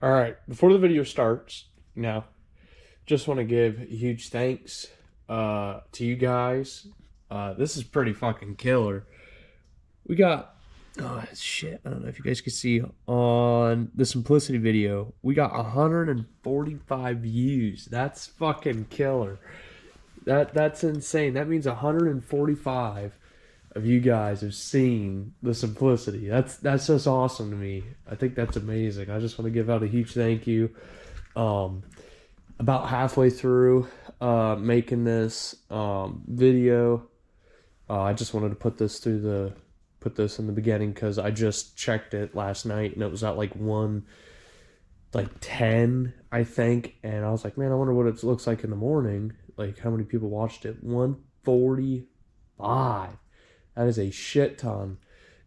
All right, before the video starts, just want to give a huge thanks to you guys. This is pretty fucking killer. We got, oh shit, I don't know if you guys can see on the Simplicity video, we got 145 views. That's fucking killer. That's insane. That means 145 of you guys have seen the Simplicity. That's just awesome to me. I think that's amazing. I just want to give out a huge thank you. About halfway through making this video, I just wanted to put this in the beginning because I just checked it last night and it was at like 10, I think, and I was like, man, I wonder what it looks like in the morning. Like how many people watched it? 145. That is a shit ton.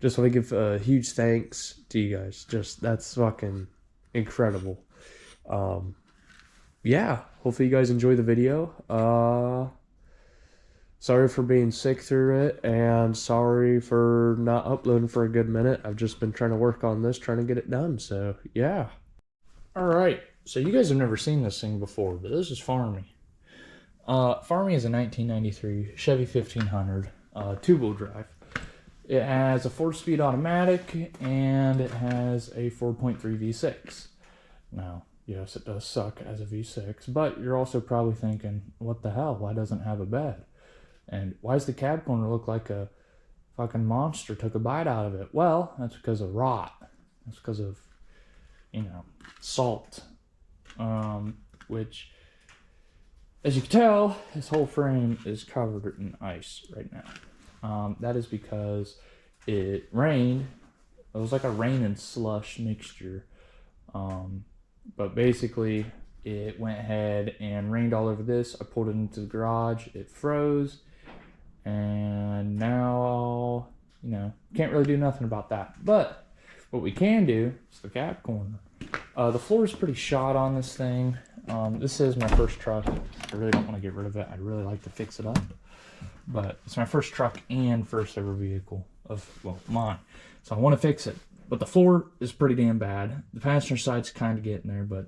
Just want to give a huge thanks to you guys. That's fucking incredible. Yeah, hopefully you guys enjoy the video. Sorry for being sick through it, and sorry for not uploading for a good minute. I've just been trying to work on this, trying to get it done, so yeah. Alright, so you guys have never seen this thing before, but this is Farmy. Farmy is a 1993 Chevy 1500. Two-wheel drive. It has a 4-speed automatic and it has a 4.3 V6. Now, yes, it does suck as a V6, but you're also probably thinking, what the hell? Why doesn't it have a bed? And why does the cab corner look like a fucking monster took a bite out of it? Well, that's because of rot. That's because of, salt. Which, as you can tell, this whole frame is covered in ice right now. That is because it rained. It was like a rain and slush mixture. But basically, it went ahead and rained all over this. I pulled it into the garage. It froze. And now, can't really do nothing about that. But what we can do is the cab corner. The floor is pretty shot on this thing. This is my first truck. I really don't want to get rid of it. I'd really like to fix it up. But it's my first truck and first ever vehicle of, mine. So I want to fix it. But the floor is pretty damn bad. The passenger side's kind of getting there, but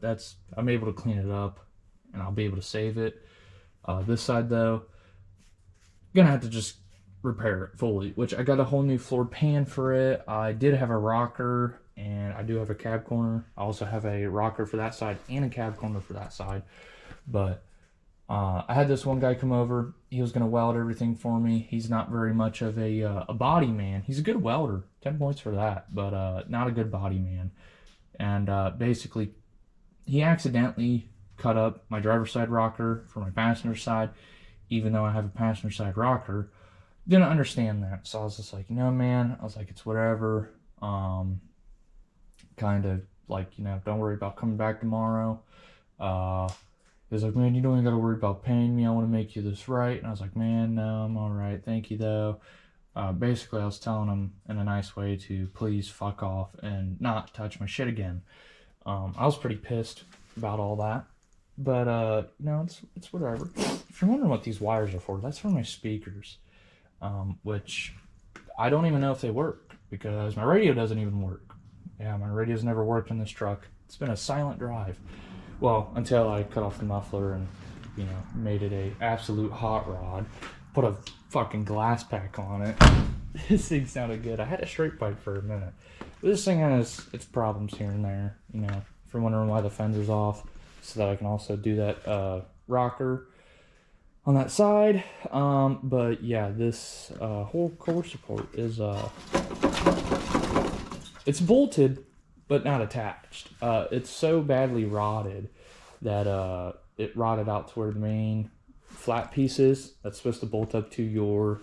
I'm able to clean it up and I'll be able to save it. This side though, gonna have to just repair it fully, which I got a whole new floor pan for it. I did have a rocker and I do have a cab corner. I also have a rocker for that side and a cab corner for that side. But I had this one guy come over. He was going to weld everything for me. He's not very much of a body man. He's a good welder. 10 points for that, but not a good body man. And basically, he accidentally cut up my driver's side rocker for my passenger side, even though I have a passenger side rocker. Didn't understand that. So I was just like, man. I was like, it's whatever. Kind of like, don't worry about coming back tomorrow. He was like, man, you don't even got to worry about paying me. I want to make you this right. And I was like, man, no, I'm all right. Thank you, though. Basically, I was telling him in a nice way to please fuck off and not touch my shit again. I was pretty pissed about all that. But, it's whatever. If you're wondering what these wires are for, that's for my speakers. Which I don't even know if they work because my radio doesn't even work. Yeah, my radio's never worked in this truck. It's been a silent drive. Well, until I cut off the muffler and, made it a absolute hot rod. Put a fucking glass pack on it. This thing sounded good. I had a straight pipe for a minute. But this thing has its problems here and there, if you're wondering why the fender's off, so that I can also do that rocker on that side. But yeah, this whole core support is, it's bolted, but not attached. It's so badly rotted that it rotted out to where the main flat pieces that's supposed to bolt up to your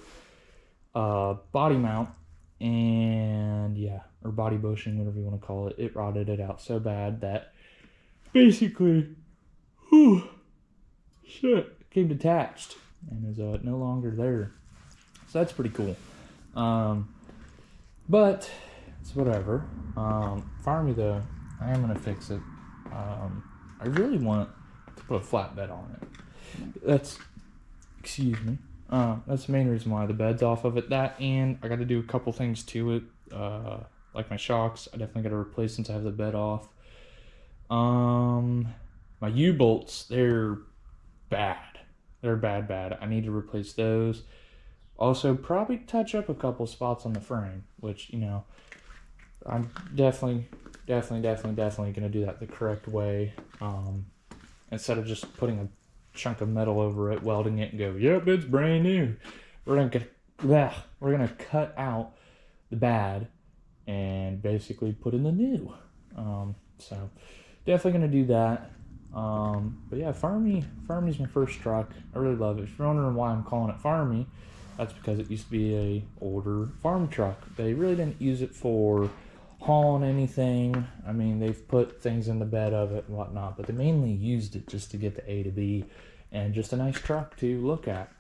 body mount and or body bushing, whatever you want to call it. It rotted it out so bad that basically, shit, came detached and is no longer there. So that's pretty cool. But it's whatever. Farmy though, I am gonna fix it. I really want to put a flatbed on it. That's the main reason why the bed's off of it. That, and I got to do a couple things to it, like my shocks. I definitely got to replace since I have the bed off. My U-bolts, they're bad. They're bad. I need to replace those. Also, probably touch up a couple spots on the frame, which, you know, I'm definitely gonna do that the correct way. Instead of just putting a chunk of metal over it, welding it, and go, yep, it's brand new. We're gonna cut out the bad and basically put in the new. So definitely gonna do that. But yeah, Farmy's my first truck. I really love it. If you're wondering why I'm calling it Farmy, that's because it used to be a older farm truck. They really didn't use it for hauling anything. I mean, they've put things in the bed of it and whatnot, but they mainly used it just to get the A to B, and just a nice truck to look at.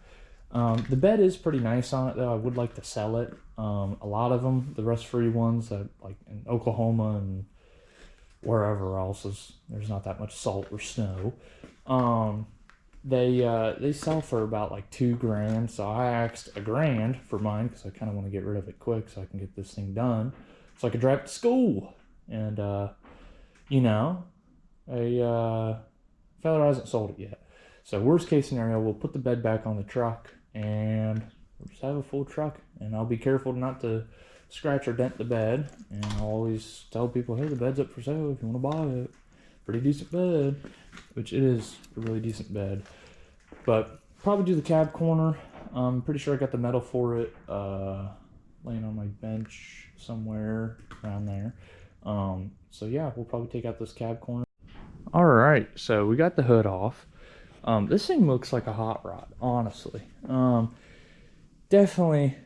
The bed is pretty nice on it, though. I would like to sell it. A lot of them, the rust-free ones, like in Oklahoma and wherever else there's not that much salt or snow. They sell for about like $2,000. So I asked $1,000 for mine because I kind of want to get rid of it quick so I can get this thing done, so I could drive it to school. And you know, a fella hasn't sold it yet. So worst case scenario, we'll put the bed back on the truck and we'll just have a full truck. And I'll be careful not to scratch or dent the bed. And I'll always tell people, hey, the bed's up for sale if you want to buy it. Pretty decent bed, which it is a really decent bed. But probably do the cab corner. I'm pretty sure I got the metal for it laying on my bench somewhere around there. So yeah, we'll probably take out this cab corner. All right, so we got the hood off. This thing looks like a hot rod, honestly. Definitely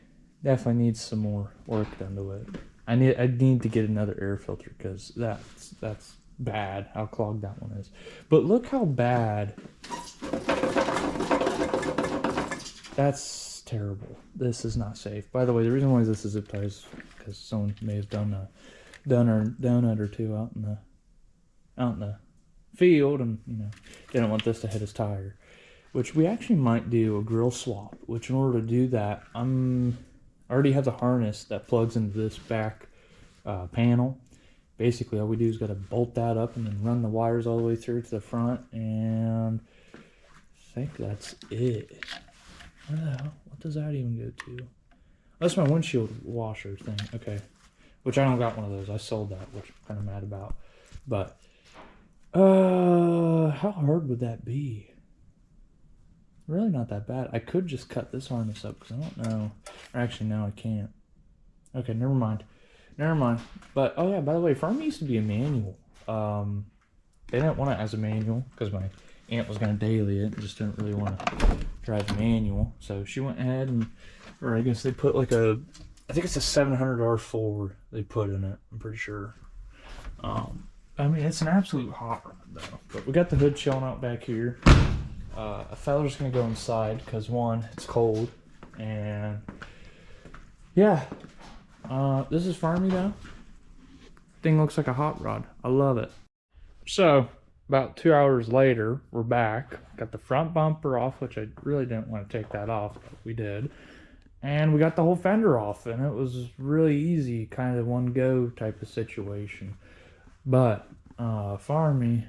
needs some more work done to it. I need to get another air filter because that's bad how clogged that one is. But look how bad. That's terrible. This is not safe. By the way, the reason why this is zip tie is because someone may have done a donut or two out in the field, and you know, didn't want this to hit his tire. Which we actually might do a grill swap. Which in order to do that, I already have the harness that plugs into this back panel. Basically, all we do is got to bolt that up and then run the wires all the way through to the front, and I think that's it. Where the hell? What does that even go to? That's my windshield washer thing. Okay, which I don't got one of those. I sold that, which I'm kind of mad about. But how hard would that be? Really not that bad. I could just cut this harness up because I don't know. Or actually, no, I can't. Okay, never mind. But oh yeah, by the way, Farmy used to be a manual. They didn't want it as a manual because my aunt was gonna daily it and just didn't really want to drive manual. So she went ahead and, or I guess they put like I think it's a 700 R4 they put in it. I'm pretty sure. I mean, it's an absolute hot rod though. But we got the hood chilling out back here. A fella's gonna go inside because one, it's cold, and yeah. This is Farmy though. Thing looks like a hot rod. I love it. So about 2 hours later, we're back. Got the front bumper off, which I really didn't want to take that off, but we did. And we got the whole fender off, and it was really easy, kind of one go type of situation. But Farmy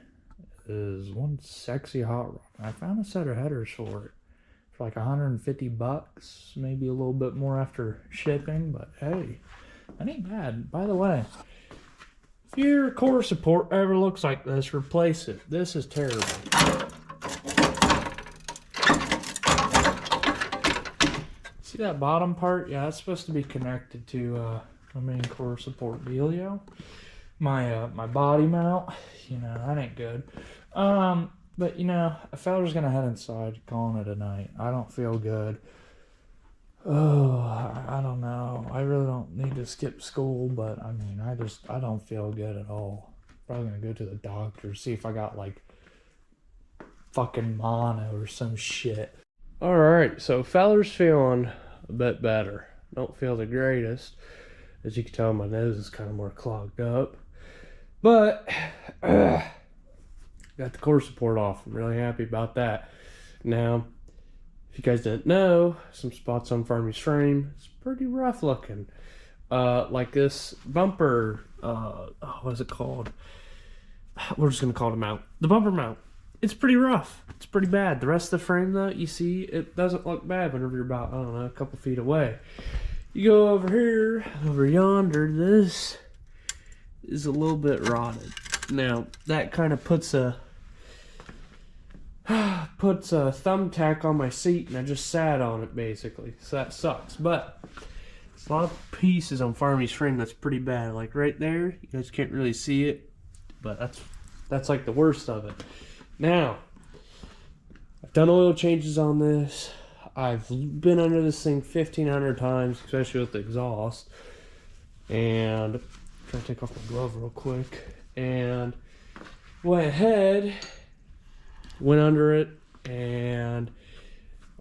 is one sexy hot rod. I found a set of headers for it for like $150, maybe a little bit more after shipping, but hey, that ain't bad. By the way, if your core support ever looks like this, replace it. This is terrible. See that bottom part? Yeah, that's supposed to be connected to my main core support dealio. My body mount, you know, that ain't good. But you know, a fella's gonna head inside, calling it a night. I don't feel good. Oh, I don't know. I really don't need to skip school, but I mean, I don't feel good at all. Probably gonna go to the doctor, see if I got like fucking mono or some shit. Alright, so fella's feeling a bit better. Don't feel the greatest. As you can tell, my nose is kind of more clogged up. But got the core support off. I'm really happy about that. Now, if you guys didn't know, some spots on Farmy's frame, it's pretty rough looking. Like this bumper, what is it called? we're just gonna call it a mount. The bumper mount. It's pretty rough. It's pretty bad. The rest of the frame though, you see, it doesn't look bad whenever you're about, I don't know, a couple feet away. You go over here, over yonder, this is a little bit rotted. Now, that kind of puts a thumbtack on my seat, and I just sat on it basically. So that sucks. But there's a lot of pieces on Farmy's frame that's pretty bad. Like right there, you guys can't really see it, but that's like the worst of it. Now, I've done oil changes on this. I've been under this thing 1,500 times, especially with the exhaust. And I'm trying to take off my glove real quick. And went ahead, went under it, and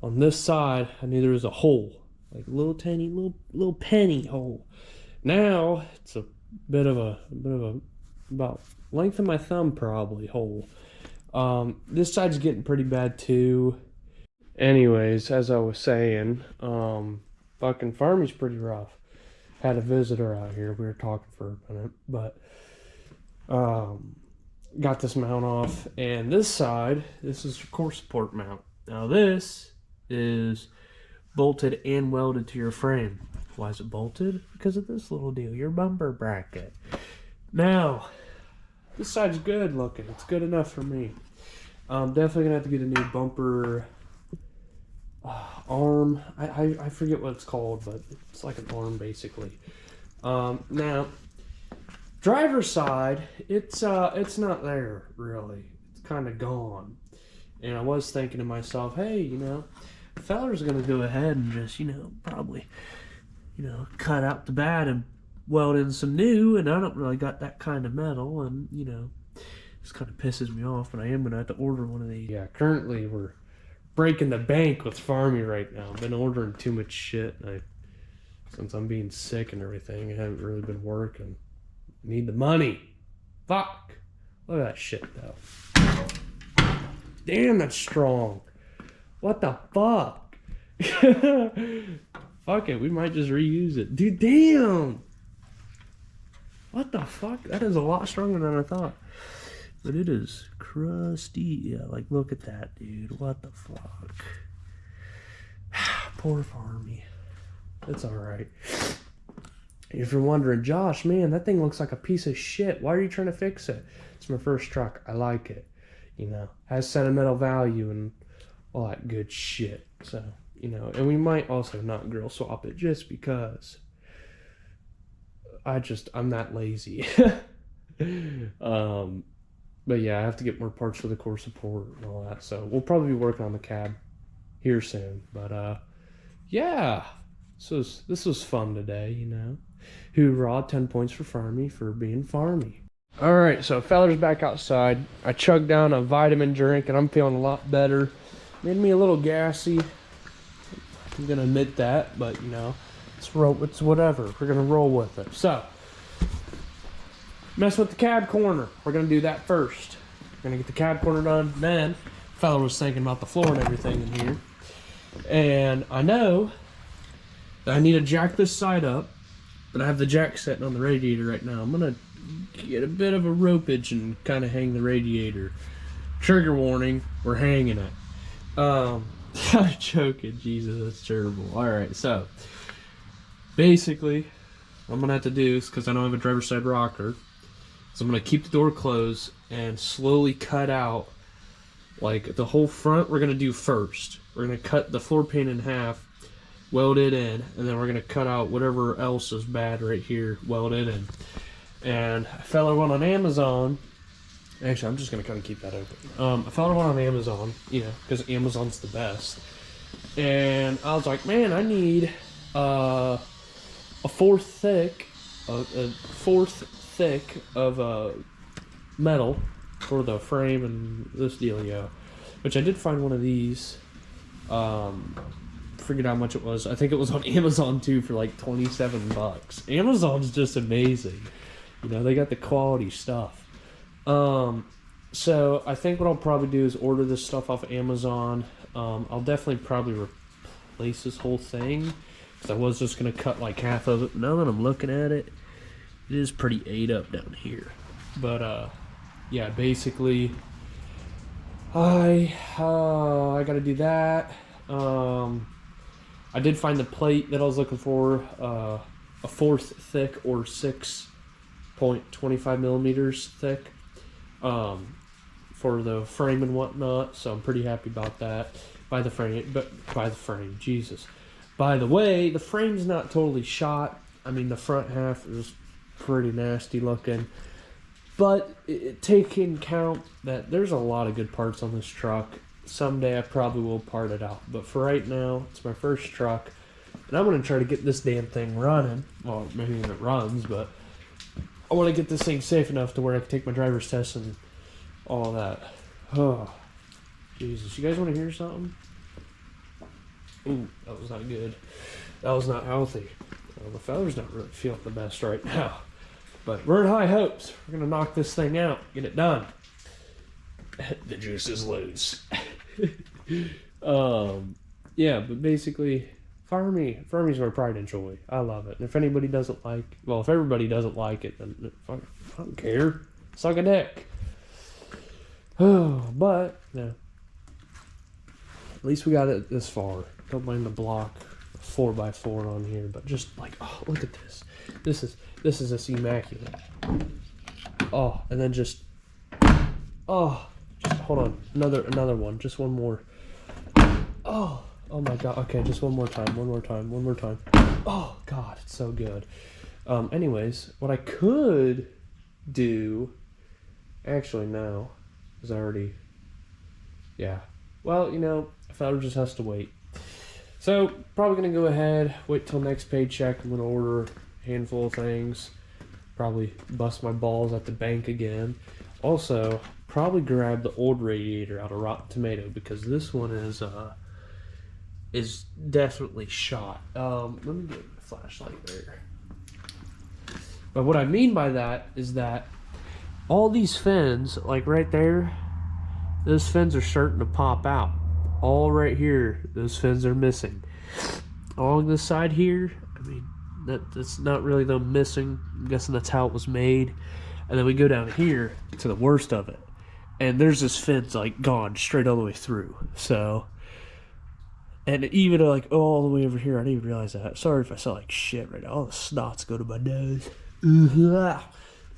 on this side, I knew there was a hole, like a little tiny, little penny hole. Now it's a bit of a about length of my thumb probably hole. This side's getting pretty bad too. Anyways, as I was saying, fucking Farmy's pretty rough. Had a visitor out here. We were talking for a minute, but got this mount off, and this side, this is your core support mount. Now this is bolted and welded to your frame. Why is it bolted? Because of this little deal, your bumper bracket. Now, this side's good looking. It's good enough for me. I'm definitely gonna have to get a new bumper arm. I forget what it's called, but it's like an arm basically. Now, driver's side, it's not there really. It's kind of gone. And I was thinking to myself, hey, you know, feller's gonna go ahead and just, you know, probably, you know, cut out the bad and weld in some new, and I don't really got that kind of metal, and you know, this kind of pisses me off, but I am gonna have to order one of these. Yeah, currently we're breaking the bank with Farmy right now. I've been ordering too much shit, and since I'm being sick and everything, I haven't really been working. Need the money. Fuck. Look at that shit though. Damn, that's strong. What the fuck? Fuck it, we might just reuse it. Dude, damn. What the fuck? That is a lot stronger than I thought. But it is crusty. Yeah, like look at that, dude. What the fuck? Poor Farmy. It's alright. If you're wondering, Josh, man, that thing looks like a piece of shit. Why are you trying to fix it? It's my first truck. I like it. You know, has sentimental value and all that good shit. So, you know, and we might also not grill swap it just because I'm that lazy. But yeah, I have to get more parts for the core support and all that. So we'll probably be working on the cab here soon. But yeah, this was fun today, you know. Hoorah, 10 points for Farmy for being Farmy. Alright, so feller's back outside. I chugged down a vitamin drink and I'm feeling a lot better. Made me a little gassy. I'm gonna admit that, but you know, it's whatever. We're gonna roll with it. So, mess with the cab corner. We're gonna do that first. We're gonna get the cab corner done. Then, fella was thinking about the floor and everything in here. And I know that I need to jack this side up, but I have the jack sitting on the radiator right now. I'm gonna get a bit of a ropage and kind of hang the radiator. Trigger warning, we're hanging it. I'm joking, Jesus, that's terrible. Alright, so basically what I'm gonna have to do is, because I don't have a driver's side rocker, so I'm gonna keep the door closed and slowly cut out like the whole front. We're gonna do first. We're gonna cut the floor pan in half, weld it in, and then we're gonna cut out whatever else is bad right here, weld it in. And a fella went on Amazon. Actually, I'm just gonna kind of keep that open. I found one on Amazon, you know, because Amazon's the best. And I was like, man, I need a fourth thick of metal for the frame and this dealio. Which I did find one of these. Forget how much it was. I think it was on Amazon too for like 27 bucks. Amazon's just amazing. You know, they got the quality stuff. So I think what I'll probably do is order this stuff off of Amazon. I'll definitely probably replace this whole thing, because I was just going to cut like half of it. Now that I'm looking at it, it is pretty ate up down here. But yeah, basically, I gotta do that. I did find the plate that I was looking for, a fourth thick or 6.25 millimeters thick, for the frame and whatnot. So I'm pretty happy about that. By the frame, Jesus. By the way, the frame's not totally shot. I mean, the front half is pretty nasty looking. But take in count that there's a lot of good parts on this truck. Someday I probably will part it out. But for right now, it's my first truck. And I'm going to try to get this damn thing running. Well, maybe if it runs, but I want to get this thing safe enough to where I can take my driver's test and all that. Oh, Jesus. You guys want to hear something? Ooh, that was not good. That was not healthy. Well, the feather's not really feeling the best right now. But we're in high hopes. We're going to knock this thing out. Get it done. The juice is loose. Yeah, but basically, Farmy's my pride and joy. I love it. And if anybody doesn't like, well, if everybody doesn't like it, then I don't care. Suck a dick. Oh, but, yeah. At least we got it this far. Don't mind the block 4x4 on here, but just like, oh, look at this. This is just immaculate. Oh, and then just hold on. Another one. Just one more. Oh my God. Okay, just one more time. One more time. Oh God, it's so good. Anyways, what I could do, actually no, is already, yeah. Well, Feather just has to wait. So probably gonna go ahead, wait till next paycheck. I'm gonna order a handful of things. Probably bust my balls at the bank again. Also, probably grab the old radiator out of Rotten Tomato because this one is definitely shot. Let me get a flashlight there. But what I mean by that is that all these fins, like right there, those fins are starting to pop out. All right here, those fins are missing. Along this side here, I mean, that's not really them missing. I'm guessing that's how it was made. And then we go down here to the worst of it, and there's this fins like gone straight all the way through. So, and even like all the way over here, I didn't even realize that. Sorry if I sound like shit right now. All the snots go to my nose.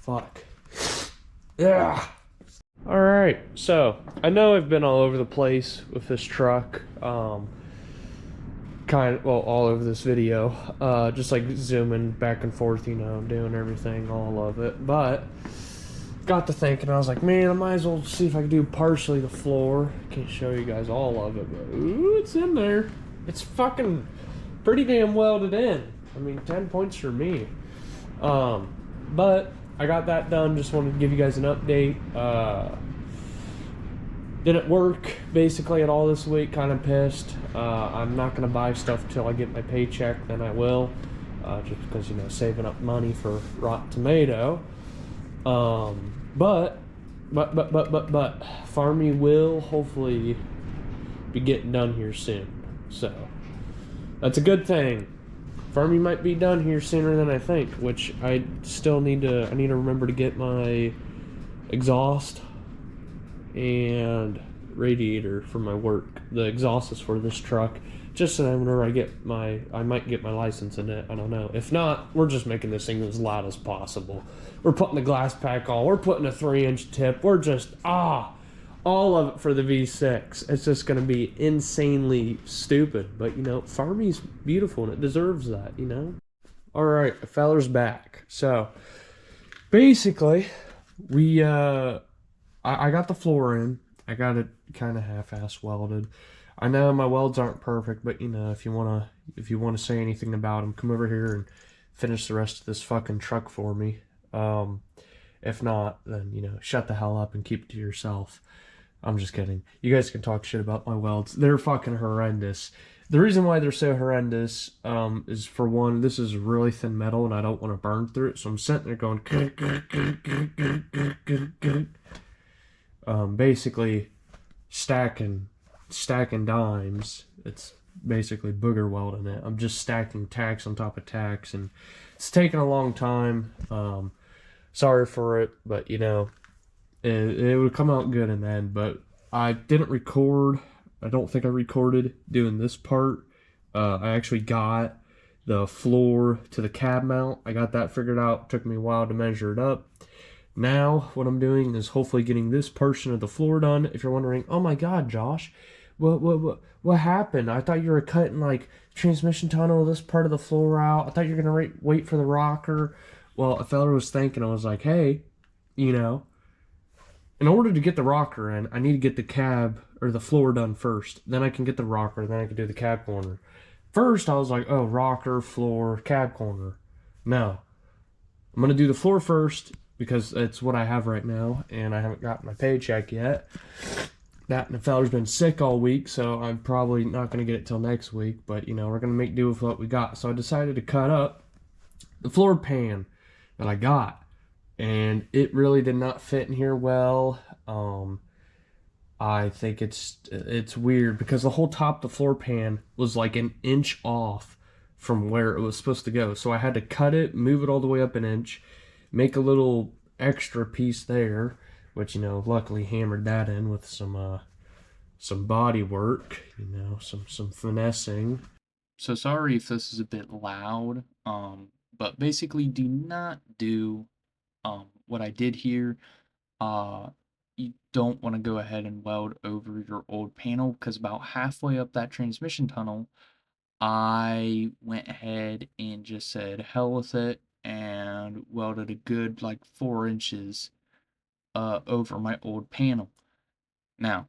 Fuck. Yeah. All right. So I know I've been all over the place with this truck. All over this video, just like zooming back and forth, doing everything, all of it. But got to thinking, I was like, man, I might as well see if I can do partially the floor. Can't show you guys all of it, but ooh, it's in there. It's fucking pretty damn welded in. I mean, 10 points for me. But I got that done. Just wanted to give you guys an update. Didn't work basically at all this week. Kind of pissed. I'm not gonna buy stuff till I get my paycheck. Then I will, just because saving up money for Rotten Tomato. But Farmy will hopefully be getting done here soon. So that's a good thing. Farmy might be done here sooner than I think, which I still need to remember to get my exhaust and radiator for my work. The exhaust is for this truck, just so that whenever I might get my license in it. I don't know. If not, we're just making this thing as loud as possible. We're putting the glass pack on. We're putting a 3-inch tip. We're just all of it for the V6. It's just gonna be insanely stupid. But Farmy's beautiful and it deserves that. All right, the feller's back. So basically, I got the floor in. I got it kind of half-ass welded. I know my welds aren't perfect, but if you wanna say anything about them, come over here and finish the rest of this fucking truck for me. If not, then shut the hell up and keep it to yourself. I'm just kidding. You guys can talk shit about my welds. They're fucking horrendous. The reason why they're so horrendous is, for one, this is really thin metal and I don't want to burn through it, so I'm sitting there going basically stacking dimes. It's basically booger welding it. I'm just stacking tacks on top of tacks, and it's taking a long time. Sorry for it, but it would come out good in the end, but I didn't record. I don't think I recorded doing this part. I actually got the floor to the cab mount. I got that figured out. Took me a while to measure it up. Now, what I'm doing is hopefully getting this portion of the floor done. If you're wondering, oh my God, Josh, what happened? I thought you were cutting like transmission tunnel, this part of the floor out. I thought you were gonna wait for the rocker. Well, a fella was thinking, I was like, hey, you know, in order to get the rocker in, I need to get the cab or the floor done first. Then I can get the rocker. Then I can do the cab corner. First, I was like, oh, rocker, floor, cab corner. No, I'm gonna do the floor first because it's what I have right now, and I haven't gotten my paycheck yet. That and the feller's been sick all week, so I'm probably not gonna get it till next week. But we're gonna make do with what we got. So I decided to cut up the floor pan that I got, and it really did not fit in here well. I think it's weird because the whole top of the floor pan was like an inch off from where it was supposed to go. So I had to cut it, move it all the way up an inch, make a little extra piece there, which luckily hammered that in with some body work, some finessing. So sorry if this is a bit loud, but basically do not do what I did here. You don't want to go ahead and weld over your old panel because about halfway up that transmission tunnel, I went ahead and just said hell with it and welded a good like 4 inches over my old panel. Now,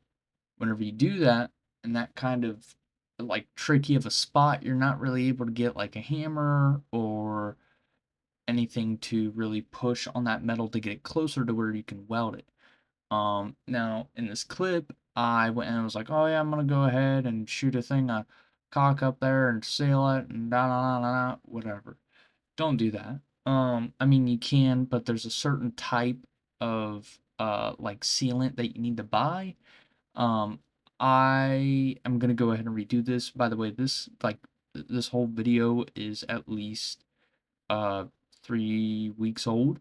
whenever you do that in that kind of like tricky of a spot, you're not really able to get like a hammer or anything to really push on that metal to get it closer to where you can weld it. Now in this clip, I went and was like, oh yeah, I'm gonna go ahead and shoot a thing, cock up there and seal it and da da da da, whatever. Don't do that. I mean you can, but there's a certain type of like sealant that you need to buy. Um, I am gonna go ahead and redo this. By the way, this whole video is at least uh 3 weeks old.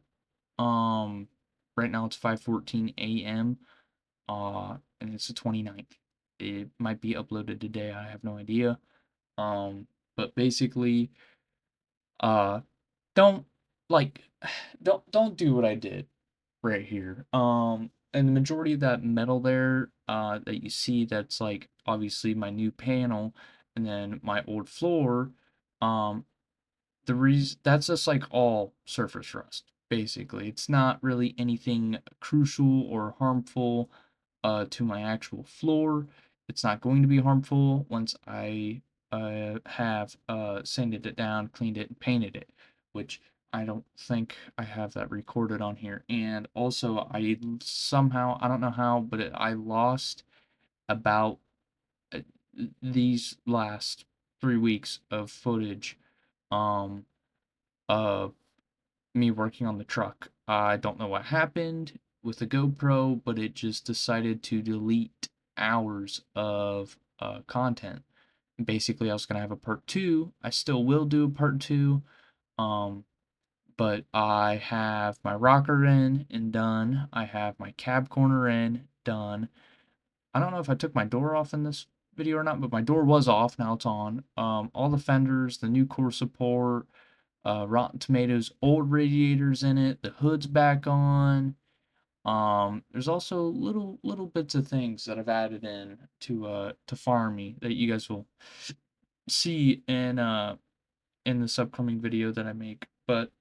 Um, right now it's 5:14 a.m. And it's the 29th. It might be uploaded today. I have no idea. But basically, uh, don't like, don't do what I did right here. And the majority of that metal there, that you see, that's like obviously my new panel, and then my old floor. Um, the reason that's just like all surface rust. Basically, it's not really anything crucial or harmful to my actual floor. It's not going to be harmful once I have sanded it down, cleaned it, and painted it, which I don't think I have that recorded on here. And also, I somehow, I don't know how, but I lost about uh, these last 3 weeks of footage um, of me working on the truck. I don't know what happened with the GoPro, but it just decided to delete hours of content. Basically, I was gonna have a part two. I still will do a part two. Um, but I have my rocker in and done. I have my cab corner in done. I don't know if I took my door off in this video or not, but my door was off. Now it's on. All the fenders, the new core support, Rotten Tomatoes old radiators in it. The hood's back on. There's also little bits of things that I've added in to Farmy that you guys will see in this upcoming video that I make. But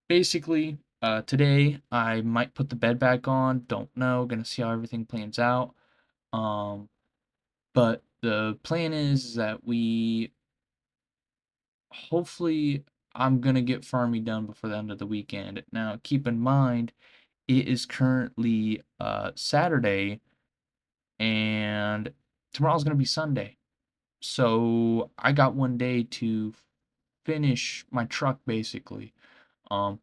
basically, today I might put the bed back on. Don't know. Gonna see how everything plans out. Um, but the plan is that we hopefully I'm gonna get Farmy done before the end of the weekend. Now, keep in mind, it is currently Saturday, and tomorrow's gonna be Sunday. So I got one day to finish my truck, basically. Um,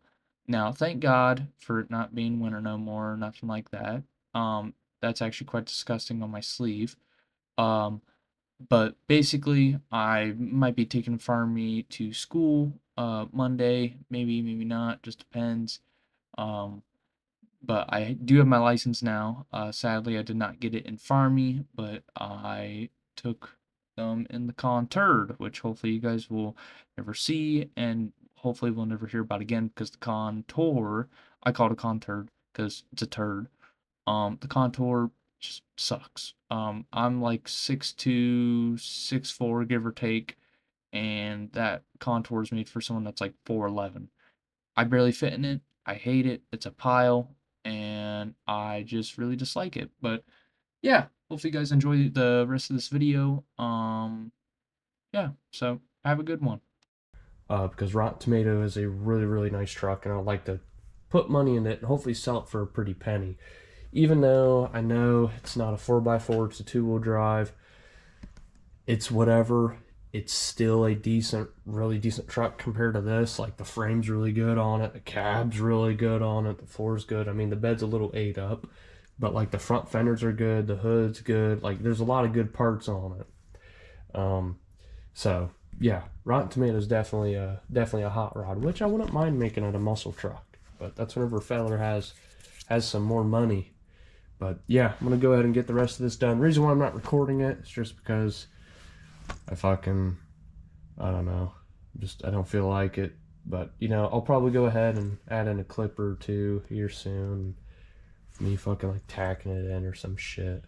Now, thank God for it not being winter no more, nothing like that. That's actually quite disgusting on my sleeve. Um, But basically, I might be taking Farmy to school Monday, maybe, maybe not, just depends. Um, but I do have my license now. Sadly, I did not get it in Farmy, but I took them in the Con-Turd, which hopefully you guys will never see, and hopefully we'll never hear about again, because the Contour, I call it a Con-Turd because it's a turd. The Contour just sucks. I'm like 6'2", 6'4", give or take, and that Contour is made for someone that's like 4'11". I barely fit in it. I hate it. It's a pile, and I just really dislike it. But yeah, hopefully you guys enjoy the rest of this video. Yeah, so have a good one. Because Rotten Tomato is a really, really nice truck, and I'd like to put money in it and hopefully sell it for a pretty penny. Even though I know it's not a 4x4, it's a two-wheel drive, it's whatever. It's still a decent, really decent truck compared to this. Like, the frame's really good on it, the cab's really good on it, the floor's good. I mean, the bed's a little ate up, but like the front fenders are good, the hood's good. Like, there's a lot of good parts on it. So yeah, Rotten Tomatoes definitely a hot rod, which I wouldn't mind making it a muscle truck. But that's whenever a feller has some more money. But yeah, I'm gonna go ahead and get the rest of this done. The reason why I'm not recording it is just because I don't know, I don't feel like it. But you know, I'll probably go ahead and add in a clip or two here soon, me fucking like tacking it in or some shit.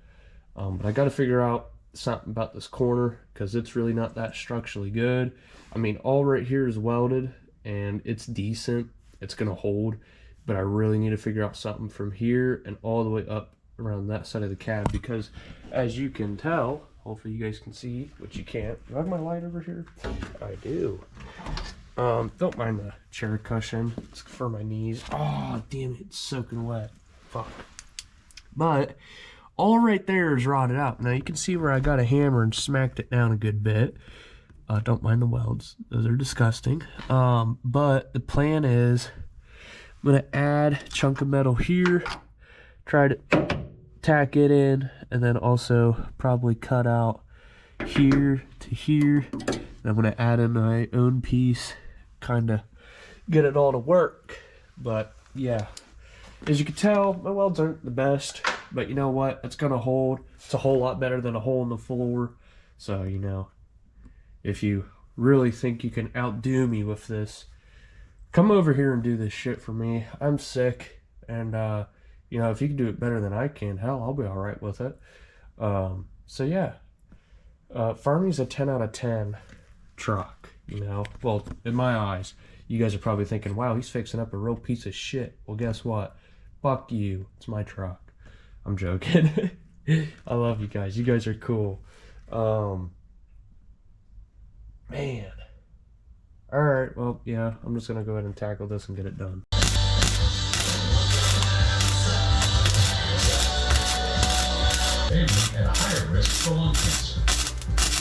But I got to figure out something about this corner, because it's really not that structurally good. I mean, all right here is welded and it's decent, it's gonna hold, but I really need to figure out something from here and all the way up around that side of the cab, because as you can tell, hopefully you guys can see, which you can't. Do I have my light over here? I do. Don't mind the chair cushion, it's for my knees. Oh damn it, it's soaking wet. Fuck. But all right there is rotted out. Now you can see where I got a hammer and smacked it down a good bit. Don't mind the welds, those are disgusting. But the plan is I'm gonna add a chunk of metal here, try to tack it in, and then also probably cut out here to here. And I'm gonna add in my own piece, kind of get it all to work. But yeah, as you can tell, my welds aren't the best, but you know what? It's gonna hold. It's a whole lot better than a hole in the floor. So, you know, if you really think you can outdo me with this, come over here and do this shit for me. I'm sick, and you know, if you can do it better than I can, hell, I'll be all right with it. So yeah, Farmy's a 10 out of 10 truck. You know, well, in my eyes, you guys are probably thinking, wow, he's fixing up a real piece of shit. Well, guess what? Fuck you. It's my truck. I'm joking. I love you guys. You guys are cool. Man. Alright, well, yeah, I'm just gonna go ahead and tackle this and get it done. At a higher risk for lung cancer.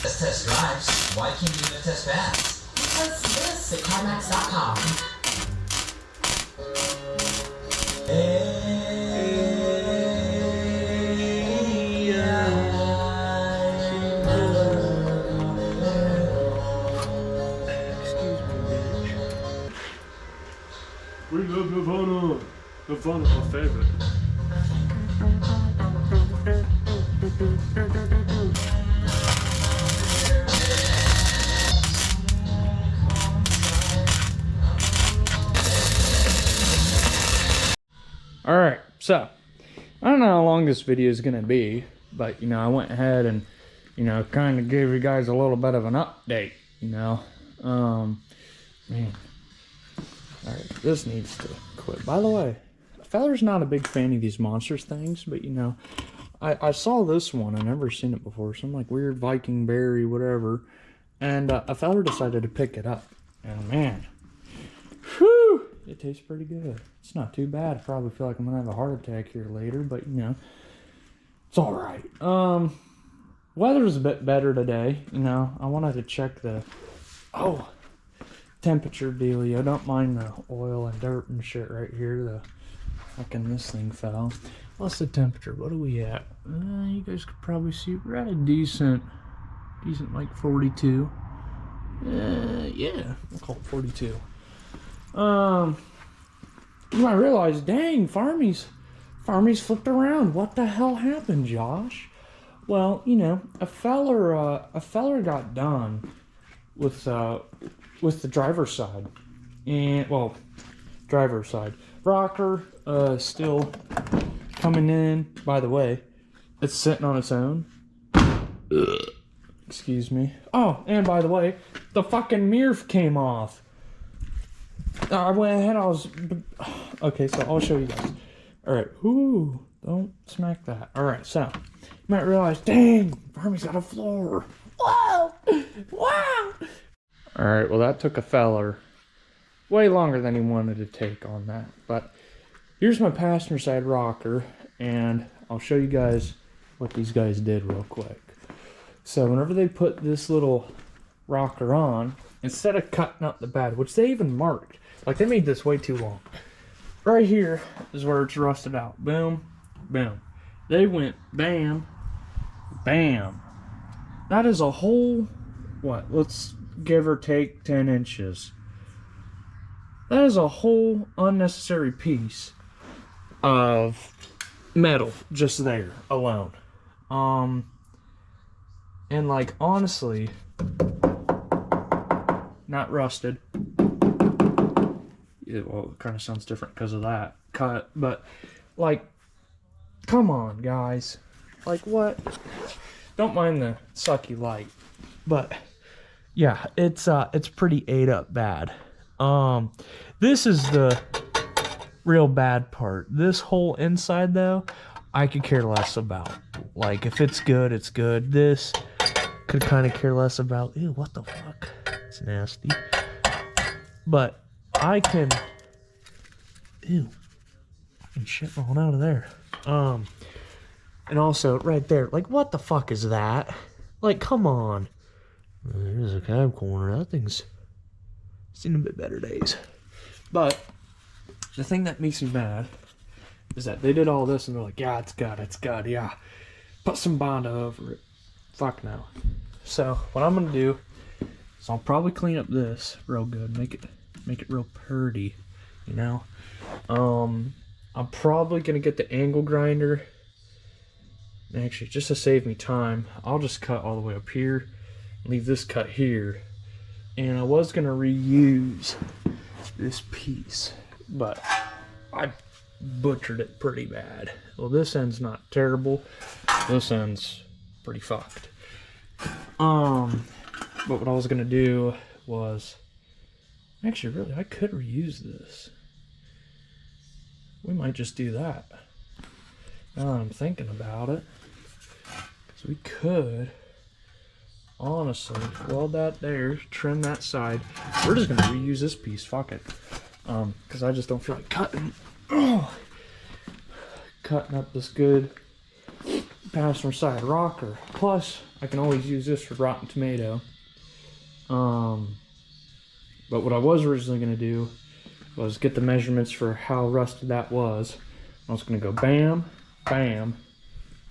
Let's test drives. Why can't you even test baths? Because this at CarMax.com. We love Nirvana. Nirvana's my favorite. Alright, so I don't know how long this video is gonna be, but you know, I went ahead and, you know, kind of gave you guys a little bit of an update, you know. Man. Alright, this needs to quit. By the way, feller's not a big fan of these monsters things, but you know, I saw this one. I've never seen it before. Some like weird Viking berry, whatever. And a feller decided to pick it up. And man, whew, it tastes pretty good. It's not too bad. I probably feel like I'm gonna have a heart attack here later, but you know, it's all right. Weather's a bit better today. You know, I wanted to check the temperature dealio. Don't mind the oil and dirt and shit right here. The fucking this thing fell. What's the temperature? What are we at? You guys could probably see we're at a decent like 42. Yeah, we'll call it 42. I realized, dang, Farmy's Farmy's flipped around. What the hell happened, Josh? Well, you know, a feller got done with the driver's side, and well, driver's side rocker still coming in. By the way, it's sitting on its own. Excuse me. Oh, and by the way, the fucking mirror came off. I went ahead. Okay. So I'll show you guys. All right. Ooh, don't smack that. All right. So you might realize, dang, Farmy's got a floor. Wow. Wow. All right. Well, that took a feller way longer than he wanted to take on that. But here's my passenger side rocker, and I'll show you guys what these guys did real quick. So whenever they put this little rocker on, instead of cutting up the bed, which they even marked, like they made this way too long. Right here is where it's rusted out. Boom, boom. They went bam, bam. That is a whole, what, let's give or take 10 inches. That is a whole unnecessary piece of metal just there alone. And like, honestly, not rusted. Yeah, well, it kind of sounds different because of that cut, but like, come on, guys. Like, what? Don't mind the sucky light, but yeah, it's pretty ate up bad. This is the real bad part. This whole inside, though, I could care less about. Like, if it's good, it's good. This could kind of care less about. Ew, what the fuck? It's nasty. But I can. Ew. Fucking shit rolling out of there. And also right there, like, what the fuck is that? Like, come on. There's a cab corner. That thing's seen a bit better days. But the thing that makes me mad is that they did all this and they're like, yeah, it's good, yeah. Put some Bondo over it. Fuck no. So what I'm gonna do is I'll probably clean up this real good, make it real purty, you know. I'm probably gonna get the angle grinder. Actually, just to save me time, I'll just cut all the way up here, leave this cut here, and I was gonna reuse this piece, but I butchered it pretty bad. Well, this end's not terrible. This end's pretty fucked. But what I was gonna do was, actually, really, I could reuse this. We might just do that. Now that I'm thinking about it, because we could honestly weld that there, trim that side. We're just gonna reuse this piece. Fuck it. Because I just don't feel like cutting up this good passenger side rocker. Plus, I can always use this for rotten tomato. But what I was originally gonna do was get the measurements for how rusted that was. I was gonna go bam, bam,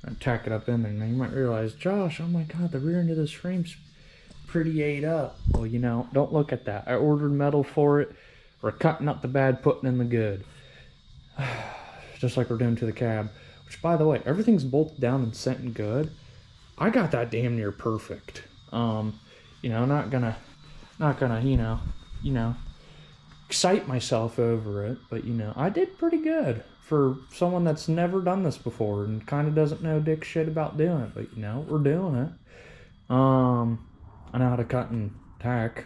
and tack it up in there. Now you might realize, Josh, oh my god, the rear end of this frame's pretty ate up. Well, you know, don't look at that. I ordered metal for it. We're cutting up the bad, putting in the good. Just like we're doing to the cab. Which, by the way, everything's bolted down and sent and good. I got that damn near perfect. You know, not gonna, you know, excite myself over it, but you know, I did pretty good for someone that's never done this before and kind of doesn't know dick shit about doing it, but you know, we're doing it. I know how to cut and tack,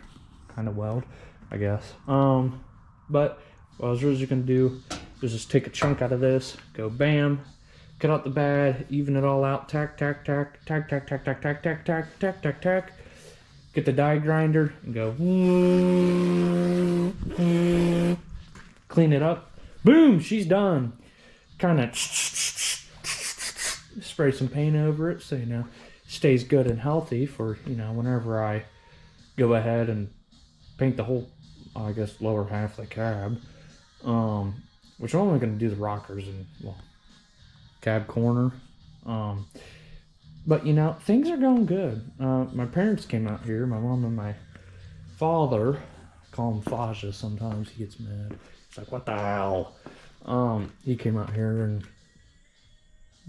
kind of weld, I guess. But what I was really gonna do is just take a chunk out of this, go bam, cut out the bad, even it all out, tack, tack, tack, tack, tack, tack, tack, tack, tack, tack, tack, tack, tack. Get the die grinder and go clean it up. Boom, she's done. Kind of spray some paint over it so you know stays good and healthy for, you know, whenever I go ahead and paint the whole, I guess, lower half of the cab. Which I'm only going to do the rockers and, well, cab corner. But, you know, things are going good. My parents came out here, my mom and my father. I call him Faja sometimes, he gets mad. He's like, what the hell? He came out here and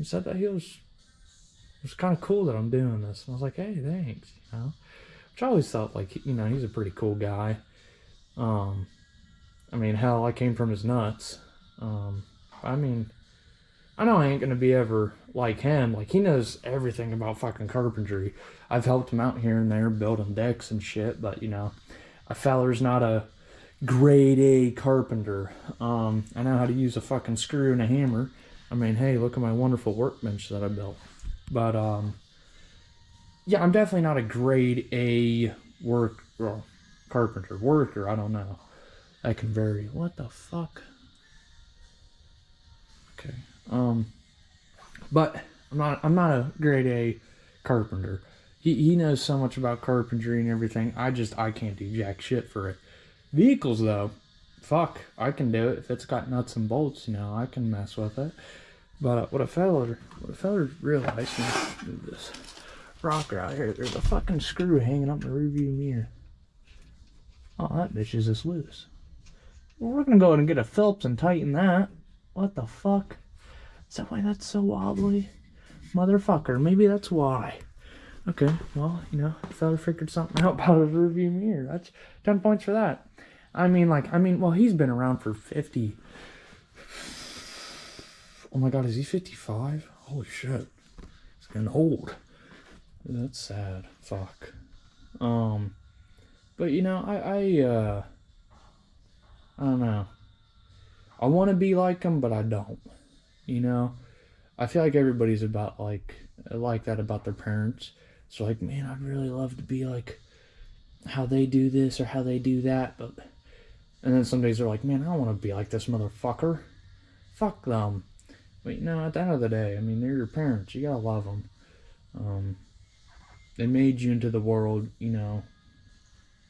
He said that it was kind of cool that I'm doing this. And I was like, hey, thanks, you know. Which I always thought, like, you know, he's a pretty cool guy. I mean, hell, I came from his nuts. I mean, I know I ain't gonna be ever like him. Like, he knows everything about fucking carpentry. I've helped him out here and there building decks and shit, but, you know, a feller's not a grade A carpenter. I know how to use a fucking screw and a hammer. I mean, hey, look at my wonderful workbench that I built. But, yeah, I'm definitely not a grade A carpenter. Worker, I don't know. That can vary. What the fuck? Okay. But I'm not a grade A carpenter. He knows so much about carpentry and everything. I can't do jack shit for it. Vehicles though, fuck, I can do it. If it's got nuts and bolts, you know, I can mess with it. But what a feller realized, you know, move this rocker out here. There's a fucking screw hanging up in the rearview mirror. Oh, that bitch is just loose. Well, we're gonna go ahead and get a Phillips and tighten that. What the fuck? Is that why that's so wobbly? Motherfucker, maybe that's why. Okay, well, you know, the fella figured something out about his rearview mirror. That's 10 points for that. Well, he's been around for 50. Oh my god, is he 55? Holy shit. He's getting old. That's sad. Fuck. But you know, I don't know. I want to be like him, but I don't. You know, I feel like everybody's about like that about their parents. So like, man, I'd really love to be like how they do this or how they do that. But and then some days they're like, man, I don't want to be like this motherfucker. Fuck them. But you know, at the end of the day, I mean, they're your parents. You gotta love them. They made you into the world. You know,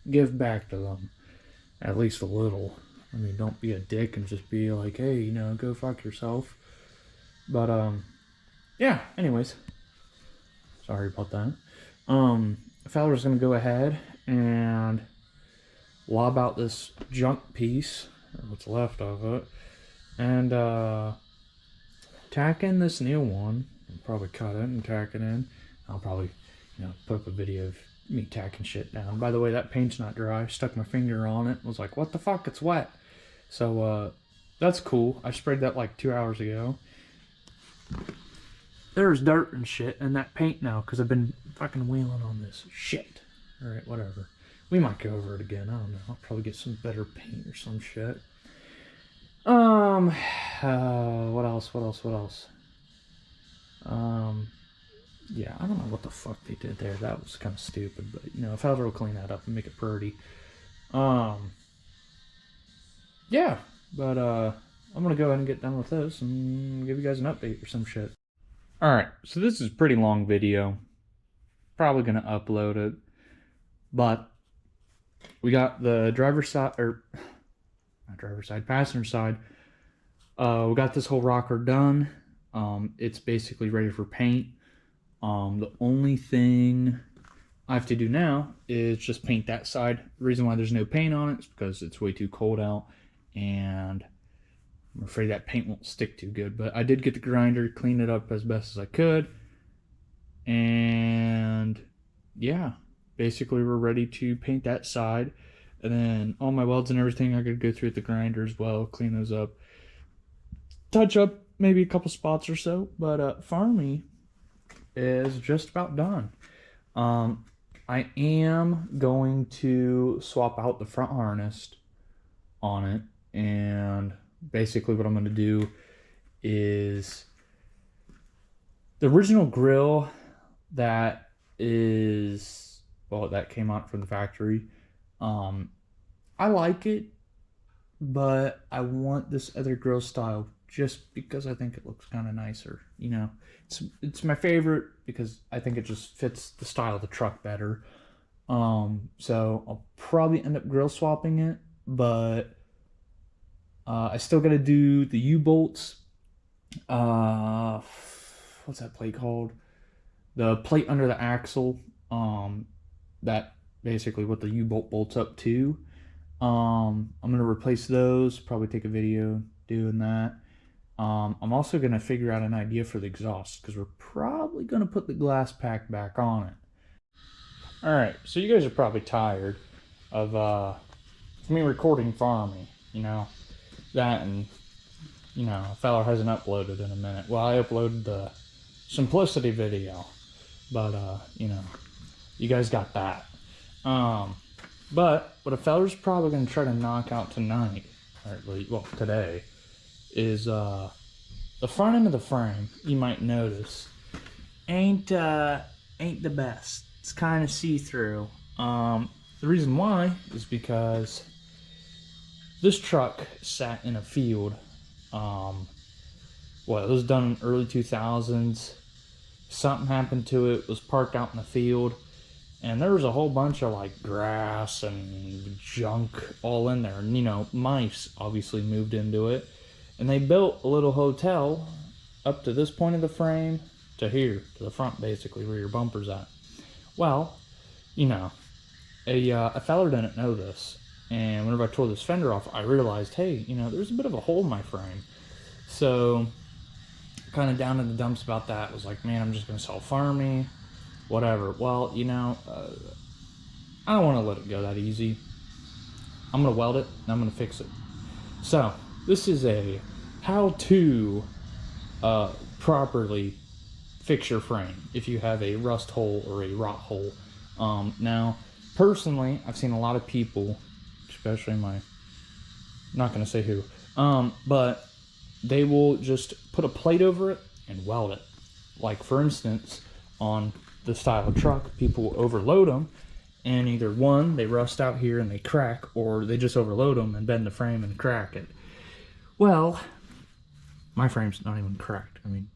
give back to them at least a little. I mean, don't be a dick and just be like, hey, you know, go fuck yourself. But, yeah, anyways. Sorry about that. Feller's gonna go ahead and lob out this junk piece, or what's left of it, and, tack in this new one. I'll probably cut it and tack it in. I'll probably, you know, put up a video of me tacking shit down. By the way, that paint's not dry. I stuck my finger on it. Was like, what the fuck? It's wet. So, that's cool. I sprayed that like 2 hours ago. There's dirt and shit in that paint now because I've been fucking wheeling on this shit. Alright, whatever. We might go over it again. I don't know. I'll probably get some better paint or some shit. What else? Yeah, I don't know what the fuck they did there. That was kind of stupid, but you know, if I will clean that up and make it pretty. Yeah, but I'm gonna go ahead and get done with this and give you guys an update or some shit. Alright, so this is a pretty long video. Probably gonna upload it. But we got the driver's side, or not driver's side, passenger side. We got this whole rocker done. It's basically ready for paint. The only thing I have to do now is just paint that side. The reason why there's no paint on it is because it's way too cold out and I'm afraid that paint won't stick too good. But I did get the grinder, clean it up as best as I could. And yeah, basically we're ready to paint that side. And then all my welds and everything, I could go through with the grinder as well, clean those up. Touch up maybe a couple spots or so. But Farmy is just about done. I am going to swap out the front harness on it, and basically what I'm going to do is the original grill that came out from the factory. I like it, but I want this other grill style just because I think it looks kind of nicer, you know. It's my favorite because I think it just fits the style of the truck better. So I'll probably end up grill swapping it, but I still gotta do the U-bolts. What's that plate called? The plate under the axle. That basically what the U-bolt bolts up to. I'm gonna replace those. Probably take a video doing that. I'm also going to figure out an idea for the exhaust because we're probably going to put the glass pack back on it. Alright, so you guys are probably tired of me recording Farmy, you know, that and, you know, a fella hasn't uploaded in a minute. Well, I uploaded the simplicity video, but, you know, you guys got that. But what a feller's probably going to try to knock out tonight, or at least, well, today, is the front end of the frame, you might notice, ain't the best. It's kind of see-through. The reason why is because this truck sat in a field. Well, it was done in early 2000s. Something happened to it. It was parked out in the field, and there was a whole bunch of like grass and junk all in there. And you know, mice obviously moved into it, and they built a little hotel up to this point of the frame to here, to the front, basically where your bumper's at. Well, you know, a fella didn't know this, and whenever I tore this fender off, I realized, hey, you know, there's a bit of a hole in my frame. So, kind of down in the dumps about that. Was like, man, I'm just gonna sell Farmy, whatever. Well, you know, I don't want to let it go that easy. I'm gonna weld it and I'm gonna fix it. So, this is a how-to properly fix your frame if you have a rust hole or a rot hole. Now, personally, I've seen a lot of people, especially not going to say who, but they will just put a plate over it and weld it. Like, for instance, on the style of truck, people will overload them, and either one, they rust out here and they crack, or they just overload them and bend the frame and crack it. Well, my frame's not even cracked. I mean,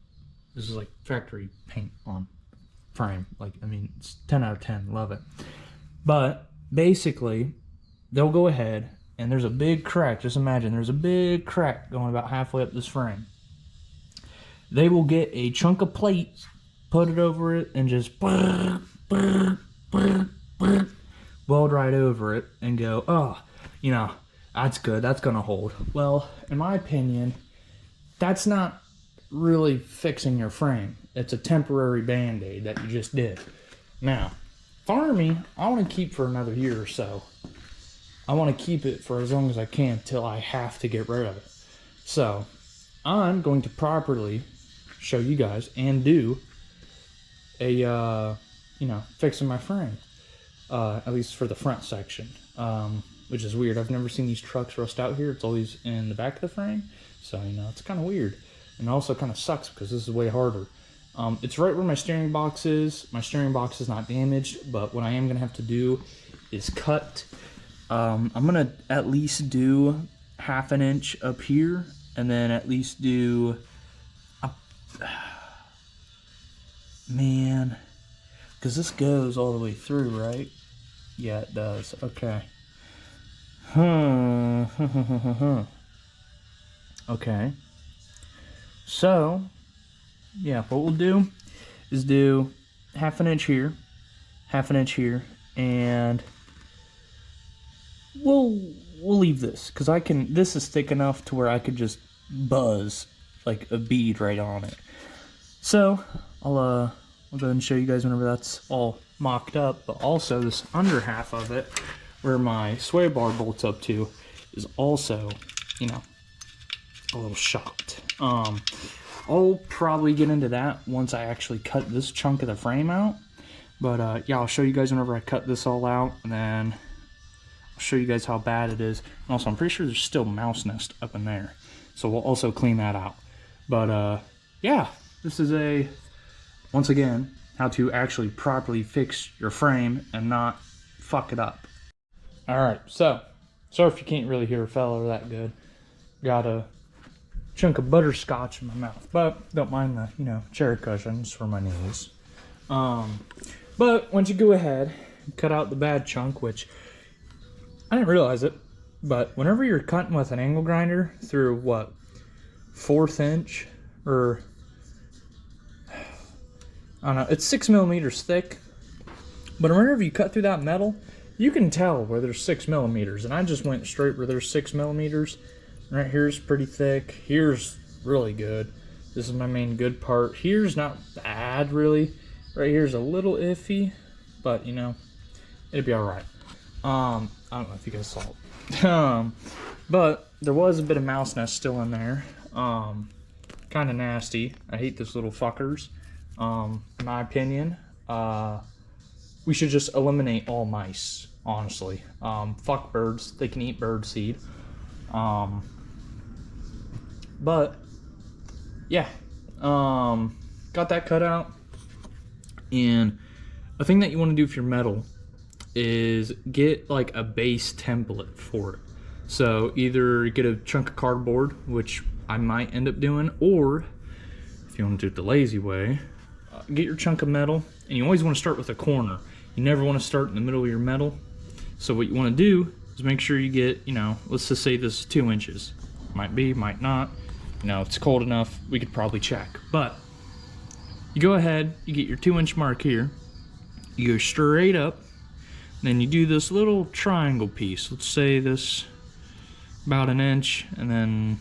this is like factory paint on frame. Like, I mean, it's 10 out of 10. Love it. But basically, they'll go ahead and there's a big crack. Just imagine there's a big crack going about halfway up this frame. They will get a chunk of plate, put it over it, and just weld right over it and go, oh, you know, that's good. That's going to hold. Well, in my opinion, that's not really fixing your frame. It's a temporary band-aid that you just did. Now, Farmy, I want to keep for another year or so. I want to keep it for as long as I can till I have to get rid of it. So, I'm going to properly show you guys and do a, you know, fixing my frame. At least for the front section. Which is weird. I've never seen these trucks rust out here. It's always in the back of the frame. So, you know, it's kind of weird. And it also kind of sucks because this is way harder. It's right where my steering box is. My steering box is not damaged, but what I am going to have to do is cut. I'm going to at least do 1/2 inch up here, and then at least do... man, because this goes all the way through, right? Yeah, it does. Okay. Okay. So, yeah, what we'll do is do 1/2 inch here, 1/2 inch here, and we'll leave this because I can. This is thick enough to where I could just buzz like a bead right on it. So I'll go ahead and show you guys whenever that's all mocked up. But also this under half of it, where my sway bar bolts up to, is also, you know, a little shocked. I'll probably get into that once I actually cut this chunk of the frame out. But yeah, I'll show you guys whenever I cut this all out, and then I'll show you guys how bad it is. And also, I'm pretty sure there's still mouse nest up in there, so we'll also clean that out. But yeah, this is once again, how to actually properly fix your frame and not fuck it up. Alright, so sorry if you can't really hear a fella that good. Got a chunk of butterscotch in my mouth, but don't mind the, you know, chair cushions for my knees. But once you go ahead and cut out the bad chunk, which I didn't realize it, but whenever you're cutting with an angle grinder through what, 1/4 inch, or I don't know, it's 6 millimeters thick, but whenever you cut through that metal, you can tell where there's 6 millimeters, and I just went straight where there's 6 millimeters. Right here's pretty thick, here's really good. This is my main good part. Here's not bad, really. Right here's a little iffy, but you know, it'd be all right. I don't know if you guys saw it. But there was a bit of mouse nest still in there. Kind of nasty. I hate those little fuckers. In my opinion, we should just eliminate all mice, honestly. Fuck birds. They can eat bird seed. But yeah, got that cut out. And a thing that you want to do with your metal is get like a base template for it. So either get a chunk of cardboard, which I might end up doing, or if you want to do it the lazy way, get your chunk of metal, and you always want to start with a corner. You never want to start in the middle of your metal. So what you want to do is make sure you get, you know, let's just say this is 2 inches. Might be, might not. You know, it's cold enough, we could probably check. But you go ahead, you get your 2-inch mark here, you go straight up, then you do this little triangle piece. Let's say this about 1 inch, and then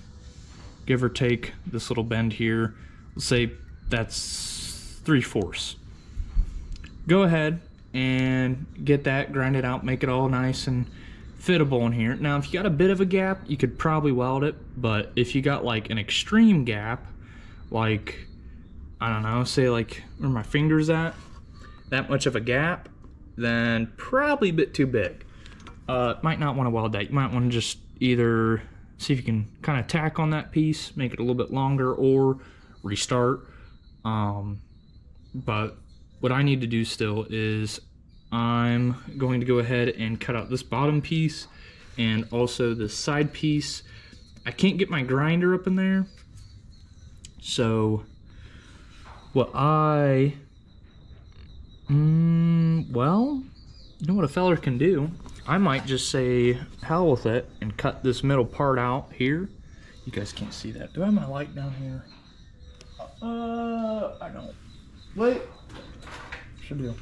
give or take this little bend here. Let's say that's 3/4. Go ahead and get that, grind it out, make it all nice and fittable in here. Now, if you got a bit of a gap, you could probably weld it, but if you got like an extreme gap, like, I don't know, say like where my finger's at, that much of a gap, then probably a bit too big. Might not want to weld that. You might want to just either see if you can kind of tack on that piece, make it a little bit longer, or restart. But what I need to do still is I'm going to go ahead and cut out this bottom piece and also this side piece. I can't get my grinder up in there, so what well, you know what a feller can do? I might just say hell with it and cut this middle part out here. You guys can't see that. Do I have my light down here? I don't. Wait. Should do.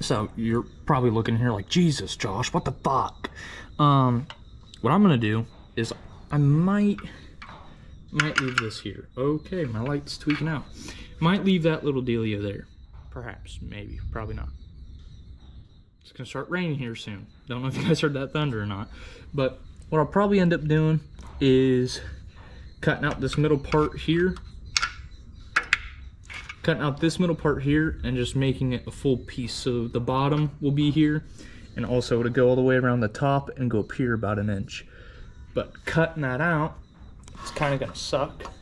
So you're probably looking here like, Jesus, Josh, what the fuck? What I'm gonna do is I might leave this here. Okay, my light's tweaking out. Might leave that little dealio there. Perhaps, maybe, probably not. It's gonna start raining here soon. Don't know if you guys heard that thunder or not. But what I'll probably end up doing is cutting out this middle part here. Cutting out this middle part here and just making it a full piece. So the bottom will be here, and also to go all the way around the top and go up here about 1 inch. But cutting that out, it's kind of gonna suck,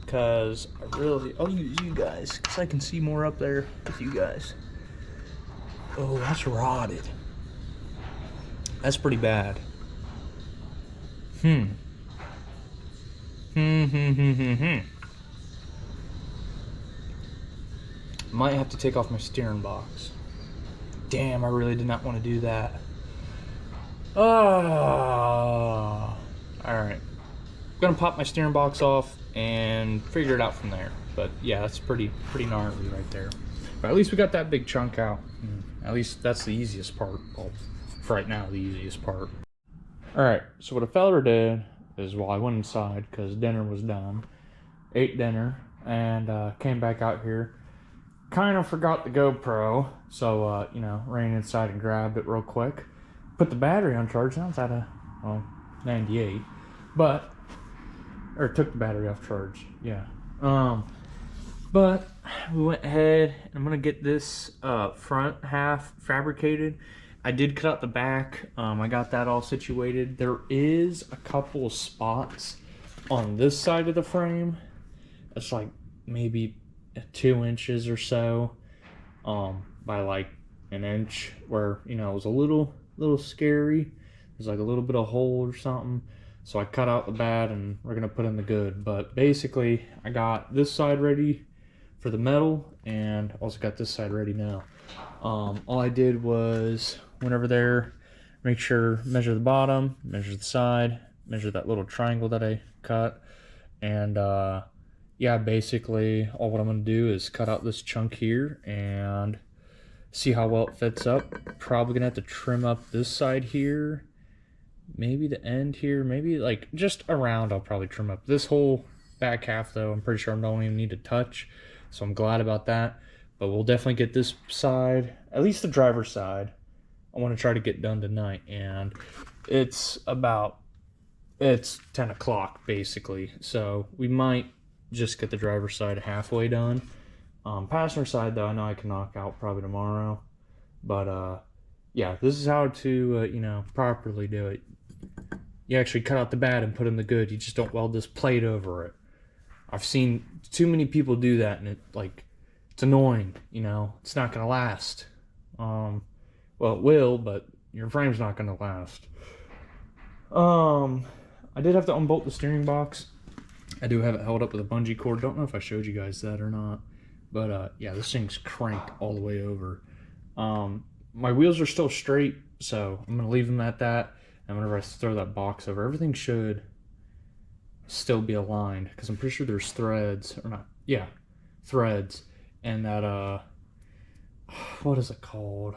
because I'll use you guys, because I can see more up there with you guys. Oh, that's rotted. That's pretty bad. Might have to take off my steering box. Damn, I really did not want to do that. Oh, alright. Gonna pop my steering box off and figure it out from there. But yeah, that's pretty gnarly right there. But at least we got that big chunk out. At least that's the easiest part. Well, for right now, the easiest part. Alright, so what a feller did is, well, I went inside because dinner was done. Ate dinner and came back out here. Kind of forgot the GoPro, so you know, ran inside and grabbed it real quick. Put the battery on charge. Now it's at a 98, but took the battery off charge. Yeah. But we went ahead. I'm gonna get this front half fabricated. I did cut out the back. I got that all situated. There is a couple of spots on this side of the frame. It's like maybe 2 inches or so by like 1 inch, where, you know, it was a little scary. There's like a little bit of hole or something, so I cut out the bad and we're gonna put in the good. But basically I got this side ready for the metal and also got this side ready now. All I did was went over there, measure the bottom, measure the side, measure that little triangle that I cut, and yeah, basically all what I'm gonna do is cut out this chunk here and see how well it fits up. Probably gonna have to trim up this side here maybe the end here, maybe like just around. I'll probably trim up this whole back half though. I'm pretty sure I don't even need to touch, so I'm glad about that. But we'll definitely get this side, at least the driver's side, I want to try to get done tonight. And it's 10 o'clock basically, so we might just get the driver's side halfway done. Passenger side though, I know I can knock out probably tomorrow. But yeah, this is how to you know, properly do it. You actually cut out the bad and put in the good. You just don't weld this plate over it. I've seen too many people do that, and it's annoying. You know, it's not gonna last. Well, it will, but your frame's not gonna last. I did have to unbolt the steering box. I do have it held up with a bungee cord. Don't know if I showed you guys that or not, but yeah, this thing's cranked all the way over. My wheels are still straight, so I'm gonna leave them at that. And whenever I throw that box over, everything should still be aligned, because I'm pretty sure there's threads, or not, yeah, threads, and that what is it called,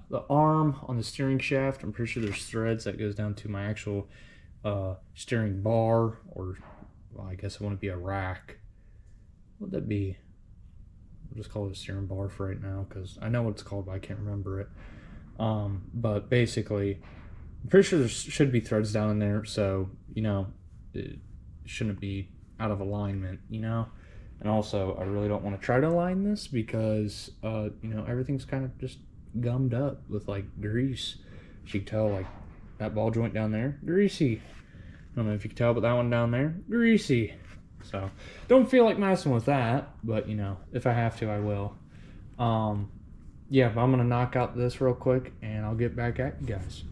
the arm on the steering shaft. I'm pretty sure there's threads that goes down to my actual steering bar, or well, I guess it wouldn't be a rack. What would that be? We'll just call it a steering bar for right now, because I know what it's called, but I can't remember it. But basically, I'm pretty sure there should be threads down in there, so, you know, it shouldn't be out of alignment, you know? And also, I really don't want to try to align this because, you know, everything's kind of just gummed up with, like, grease. As you can tell, like, that ball joint down there, greasy. I don't know if you can tell, but that one down there, greasy. So, don't feel like messing with that, but, you know, if I have to, I will. Yeah, but I'm going to knock out this real quick, and I'll get back at you guys.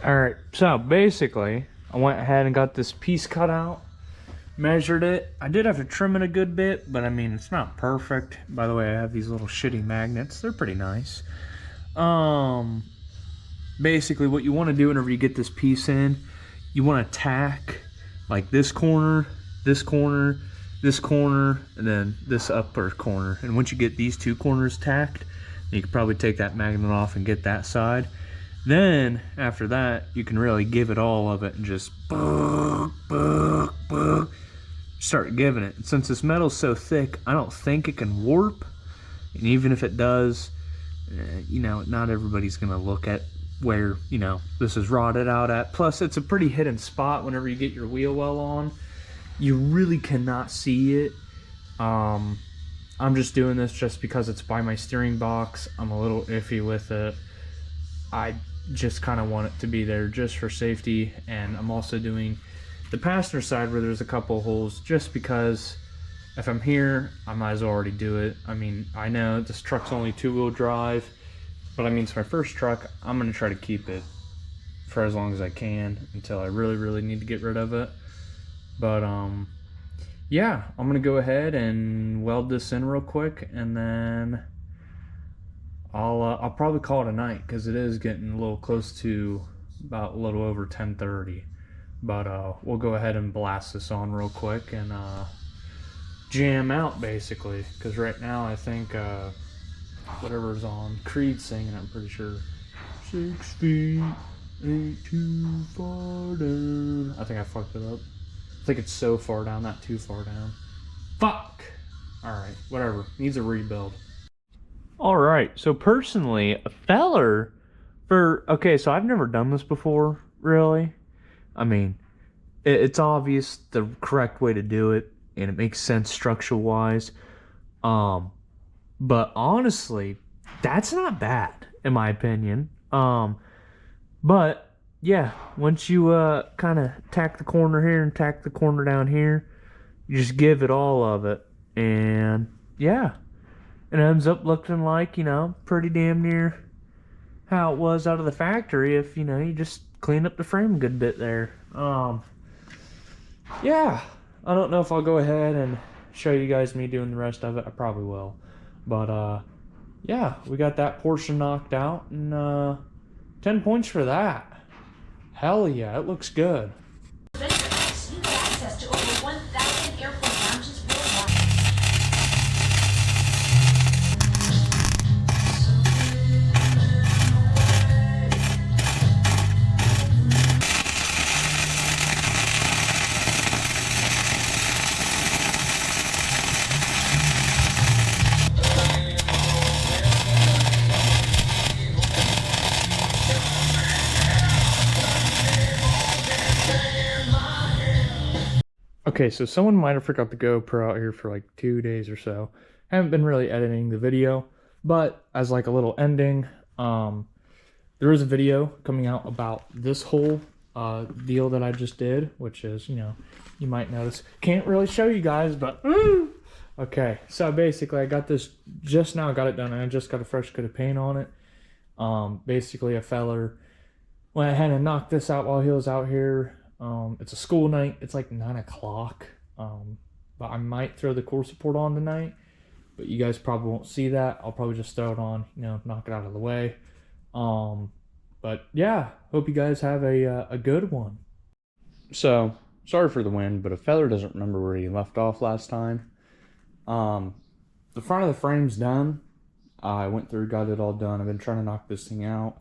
Alright, so basically, I went ahead and got this piece cut out, measured it. I did have to trim it a good bit, but I mean, it's not perfect. By the way, I have these little shitty magnets. They're pretty nice. Basically, what you want to do whenever you get this piece in, you want to tack, like this corner, this corner, this corner, and then this upper corner. And once you get these two corners tacked, you can probably take that magnet off and get that side. Then, after that, you can really give it all of it and just start giving it. And since this metal's so thick, I don't think it can warp. And even if it does, you know, not everybody's going to look at where, you know, this is rotted out at. Plus, it's a pretty hidden spot whenever you get your wheel well on. You really cannot see it. I'm just doing this just because it's by my steering box. I'm a little iffy with it. I just kind of want it to be there just for safety. And I'm also doing the passenger side where there's a couple holes just because if I'm here, I might as well already do it. I mean, I know this truck's only 2-wheel drive, but I mean, it's my first truck. I'm going to try to keep it for as long as I can until I really, really need to get rid of it. But, yeah, I'm gonna go ahead and weld this in real quick, and then I'll probably call it a night because it is getting a little close to about a little over 10:30. But we'll go ahead and blast this on real quick and jam out basically, because right now I think whatever's on Creed singing, I'm pretty sure 6 feet ain't too far down. I think I fucked it up. I think it's so far down, not too far down. Fuck! Alright, whatever. Needs a rebuild. Alright, so personally, a feller okay, so I've never done this before, really. I mean, it's obvious the correct way to do it, and it makes sense structural-wise. But honestly, that's not bad, in my opinion. But yeah, once you kind of tack the corner here and tack the corner down here, you just give it all of it, and yeah, it ends up looking like, you know, pretty damn near how it was out of the factory if, you know, you just clean up the frame a good bit there. Yeah, I don't know if I'll go ahead and show you guys me doing the rest of it. I probably will, but yeah, we got that portion knocked out, and 10 points for that. Hell yeah, it looks good. You get access to over 1,000 airport lounges worldwide. Okay, so someone might have forgot the GoPro out here for like 2 days or so. Haven't been really editing the video, but as like a little ending, there is a video coming out about this whole deal that I just did, which is, you know, you might notice. Can't really show you guys, but okay. So basically, I got this just now, got it done, and I just got a fresh coat of paint on it. Basically, a feller went ahead and knocked this out while he was out here. It's a school night. It's like 9 o'clock. But I might throw the core support on tonight, but you guys probably won't see that. I'll probably just throw it on, you know, knock it out of the way. But yeah, hope you guys have a good one. So, sorry for the wind, but a feller doesn't remember where he left off last time. The front of the frame's done. I went through, got it all done. I've been trying to knock this thing out.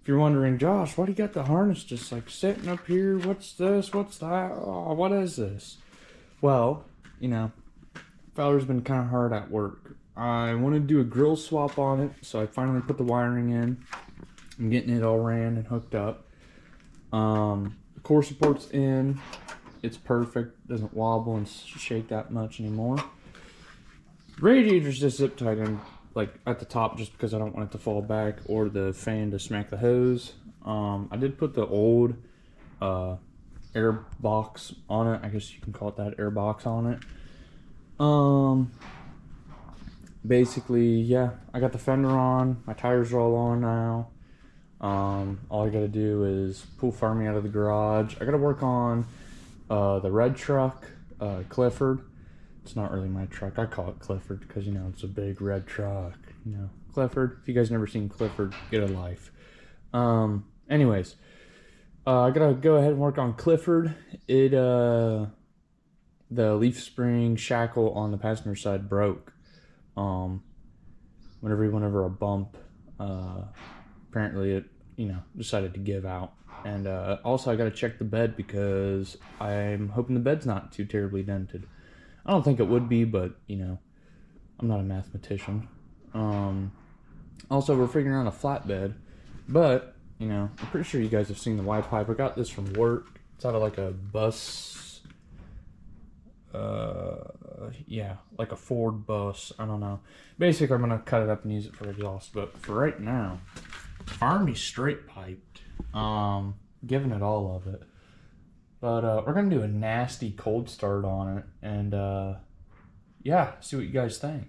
If you're wondering, Josh, why do you got the harness just like sitting up here? What's this? What's that? Oh, what is this? Well, you know, feller's been kind of hard at work. I want to do a grill swap on it, so I finally put the wiring in. I'm getting it all ran and hooked up. The core support's in. It's perfect. Doesn't wobble and shake that much anymore. Radiator's just zip tied in, like at the top, just because I don't want it to fall back or the fan to smack the hose. I did put the old air box on it. I guess you can call it that, air box on it. Basically, yeah, I got the fender on. My tires are all on now. All I gotta do is pull Farmy out of the garage. I gotta work on the red truck, Clifford. It's not really my truck. I call it Clifford because, you know, it's a big red truck. You know, Clifford. If you guys never seen Clifford, get a life. Anyways, I gotta go ahead and work on Clifford. The leaf spring shackle on the passenger side broke. Whenever he went over a bump, apparently it, you know, decided to give out. And also I gotta check the bed because I'm hoping the bed's not too terribly dented. I don't think it would be, but, you know, I'm not a mathematician. Also, we're figuring out a flatbed, but, you know, I'm pretty sure you guys have seen the Y pipe. I got this from work. It's out of like a bus, yeah, like a Ford bus. I don't know. Basically, I'm gonna cut it up and use it for exhaust. But for right now, Farmy straight piped. Giving it all of it. But we're gonna do a nasty cold start on it, and yeah, see what you guys think.